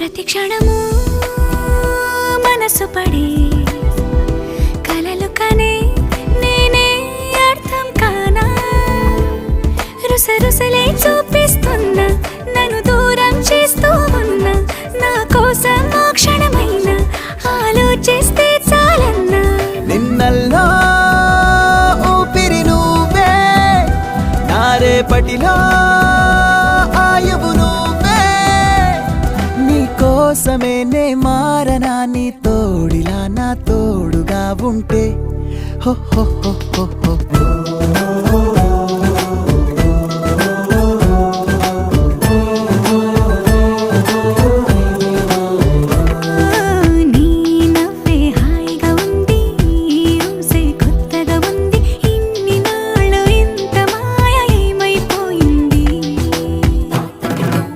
ప్రతి క్షణము మనసు పడి కలలు కనే నేనే అర్థం కానా రుసరుసలే చూపిస్తున్నా నన్ను దూరం చేస్తూ ఉన్నా నా కోసం ఆ క్షణమైన ఆలోచిస్తే చాలన్నా నిన్నల్లో ఊపిరి నువ్వే నా రేపటిలో ఆయువు నువ్వే నీ కోసమే నే మారనా నీ తోడిలా నా తోడుగా ఉంటే హో హో హో హో హో